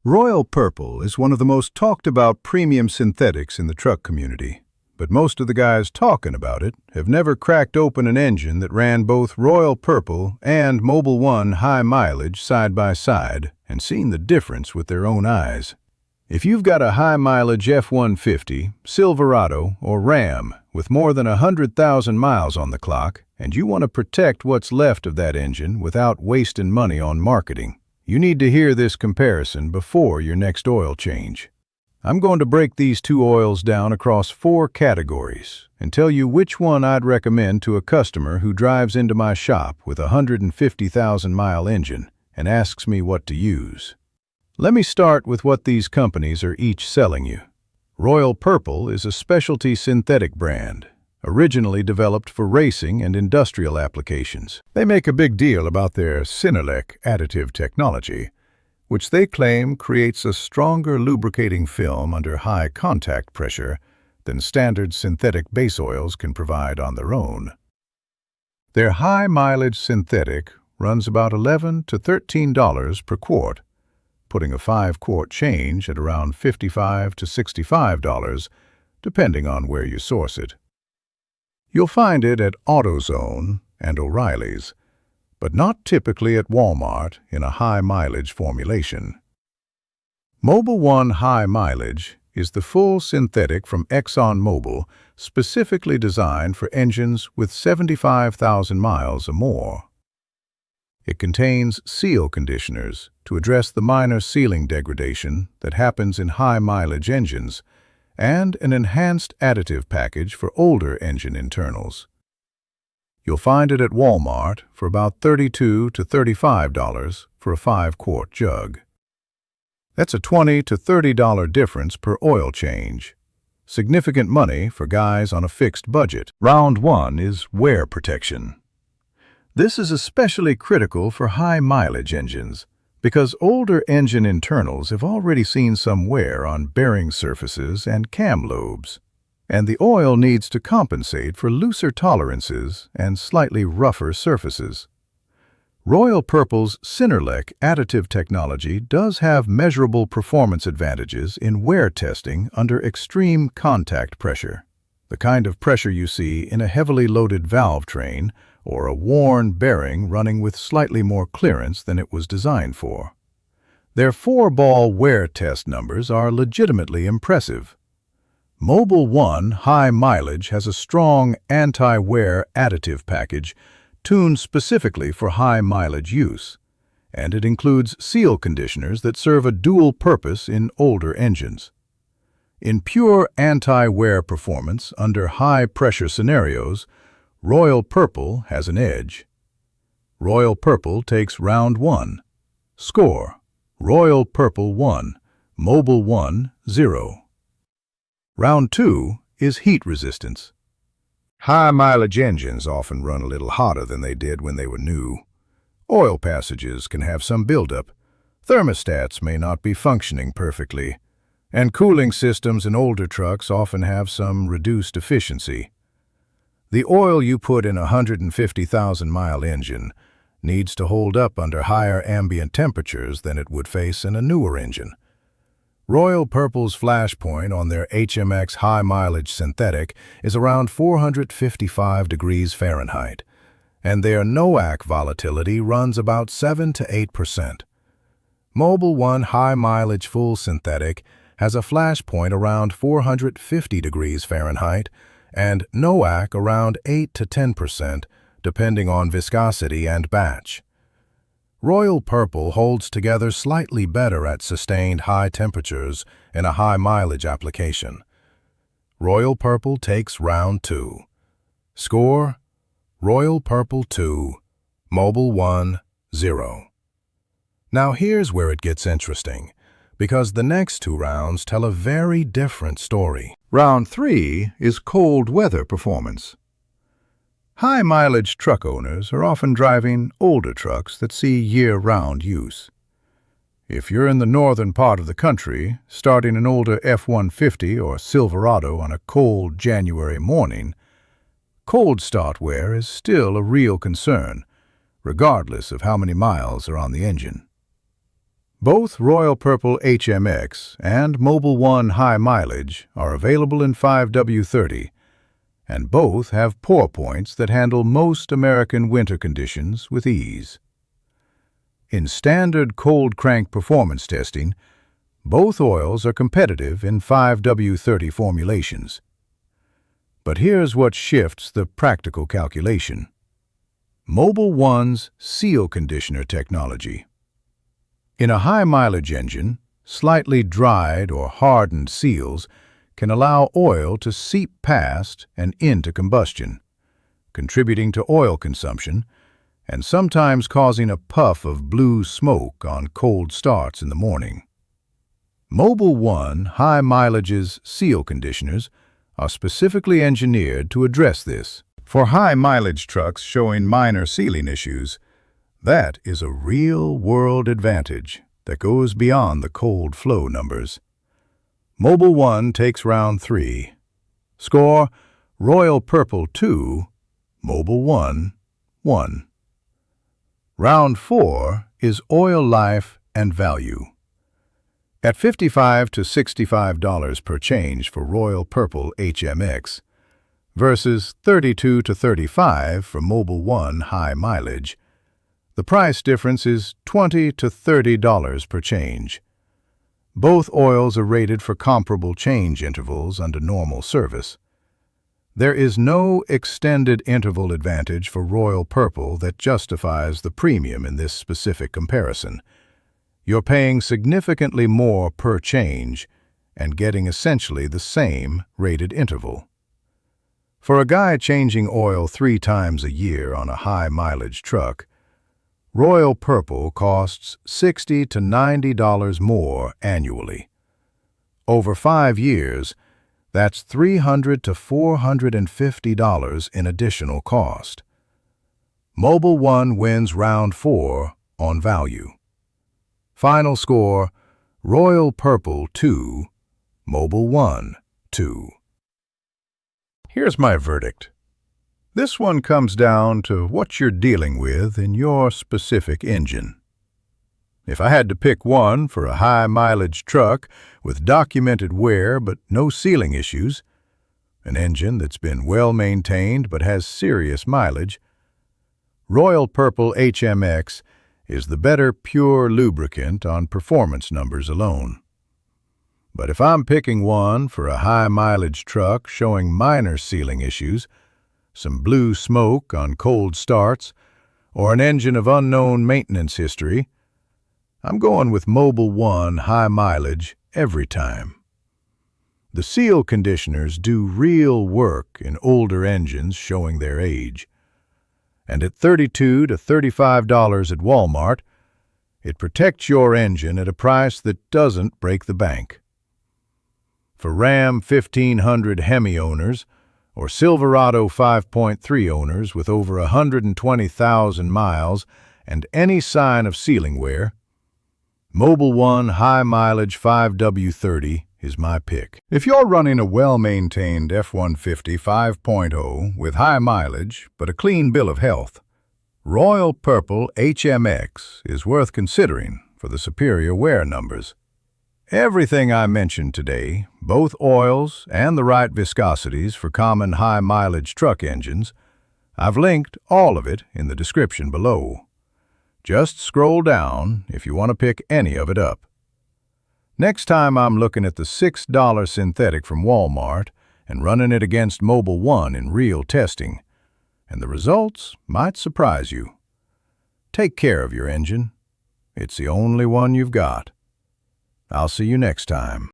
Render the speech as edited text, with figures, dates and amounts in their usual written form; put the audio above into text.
Royal Purple is one of the most talked about premium synthetics in the truck community, but most of the guys talking about it have never cracked open an engine that ran both Royal Purple and Mobil 1 high mileage side by side and seen the difference with their own eyes. If you've got a high mileage F-150, Silverado, or Ram with more than 100,000 miles on the clock and you want to protect what's left of that engine without wasting money on marketing, you need to hear this comparison before your next oil change. I'm going to break these two oils down across 4 categories and tell you which one I'd recommend to a customer who drives into my shop with a 150,000-mile engine and asks me what to use. Let me start with what these companies are each selling you. Royal Purple is a specialty synthetic brand, originally developed for racing and industrial applications. They make a big deal about their Sinelec additive technology, which they claim creates a stronger lubricating film under high contact pressure than standard synthetic base oils can provide on their own. Their high-mileage synthetic runs about $11 to $13 per quart, putting a 5-quart change at around $55 to $65, depending on where you source it. You'll find it at AutoZone and O'Reilly's, but not typically at Walmart in a high-mileage formulation. Mobil 1 High Mileage is the full synthetic from ExxonMobil specifically designed for engines with 75,000 miles or more. It contains seal conditioners to address the minor sealing degradation that happens in high-mileage engines and an enhanced additive package for older engine internals. You'll find it at Walmart for about $32 to $35 for a 5-quart jug. That's a $20 to $30 difference per oil change. Significant money for guys on a fixed budget. Round 1 is wear protection. This is especially critical for high-mileage engines because older engine internals have already seen some wear on bearing surfaces and cam lobes, and the oil needs to compensate for looser tolerances and slightly rougher surfaces. Royal Purple's Sinelec additive technology does have measurable performance advantages in wear testing under extreme contact pressure, the kind of pressure you see in a heavily loaded valve train or a worn bearing running with slightly more clearance than it was designed for. Their 4-ball wear test numbers are legitimately impressive. Mobil 1 High Mileage has a strong anti-wear additive package tuned specifically for high-mileage use, and it includes seal conditioners that serve a dual purpose in older engines. In pure anti-wear performance under high-pressure scenarios, Royal Purple has an edge. Royal Purple takes round 1. Score: Royal Purple 1, Mobil 1 0. Round 2 is heat resistance. High-mileage engines often run a little hotter than they did when they were new. Oil passages can have some buildup. Thermostats may not be functioning perfectly, and cooling systems in older trucks often have some reduced efficiency. The oil you put in a 150,000-mile engine needs to hold up under higher ambient temperatures than it would face in a newer engine. Royal Purple's flash point on their HMX high-mileage synthetic is around 455 degrees Fahrenheit, and their NOAC volatility runs about 7 to 8%. Mobil 1 high-mileage full synthetic has a flash point around 450 degrees Fahrenheit and NOAC around 8 to 10%, depending on viscosity and batch. Royal Purple holds together slightly better at sustained high temperatures in a high-mileage application. Royal Purple takes round 2. Score: Royal Purple 2, Mobil 1 0. Now here's where it gets interesting, because the next 2 rounds tell a very different story. Round 3 is cold weather performance. High-mileage truck owners are often driving older trucks that see year-round use. If you're in the northern part of the country, starting an older F-150 or Silverado on a cold January morning, cold start wear is still a real concern, regardless of how many miles are on the engine. Both Royal Purple HMX and Mobil 1 High Mileage are available in 5W30, and both have pour points that handle most American winter conditions with ease. In standard cold crank performance testing, both oils are competitive in 5W30 formulations. But here's what shifts the practical calculation. Mobil 1's seal conditioner technology. In a high-mileage engine, slightly dried or hardened seals can allow oil to seep past and into combustion, contributing to oil consumption and sometimes causing a puff of blue smoke on cold starts in the morning. Mobil 1 High Mileage's seal conditioners are specifically engineered to address this. For high-mileage trucks showing minor sealing issues, that is a real-world advantage that goes beyond the cold flow numbers. Mobil 1 takes round 3. Score: Royal Purple 2, Mobil 1, 1. Round 4 is oil life and value. At $55 to $65 per change for Royal Purple HMX versus $32 to $35 for Mobil 1 High Mileage, the price difference is $20 to $30 per change. Both oils are rated for comparable change intervals under normal service. There is no extended interval advantage for Royal Purple that justifies the premium in this specific comparison. You're paying significantly more per change and getting essentially the same rated interval. For a guy changing oil 3 times a year on a high-mileage truck, Royal Purple costs $60 to $90 more annually. Over 5 years, that's $300 to $450 in additional cost. Mobil 1 wins round 4 on value. Final score: Royal Purple 2, Mobil 1, 2. Here's my verdict. This one comes down to what you're dealing with in your specific engine. If I had to pick one for a high-mileage truck with documented wear but no sealing issues, an engine that's been well-maintained but has serious mileage, Royal Purple HMX is the better pure lubricant on performance numbers alone. But if I'm picking one for a high-mileage truck showing minor sealing issues, some blue smoke on cold starts, or an engine of unknown maintenance history, I'm going with Mobil 1 High Mileage every time. The seal conditioners do real work in older engines showing their age. And at $32 to $35 at Walmart, it protects your engine at a price that doesn't break the bank. For Ram 1500 Hemi owners, or Silverado 5.3 owners with over 120,000 miles and any sign of sealing wear, Mobil 1 High Mileage 5W30 is my pick. If you're running a well-maintained F-150 5.0 with high mileage but a clean bill of health, Royal Purple HMX is worth considering for the superior wear numbers. Everything I mentioned today, both oils and the right viscosities for common high-mileage truck engines, I've linked all of it in the description below. Just scroll down if you want to pick any of it up. Next time I'm looking at the $6 synthetic from Walmart and running it against Mobil 1 in real testing, and the results might surprise you. Take care of your engine. It's the only one you've got. I'll see you next time.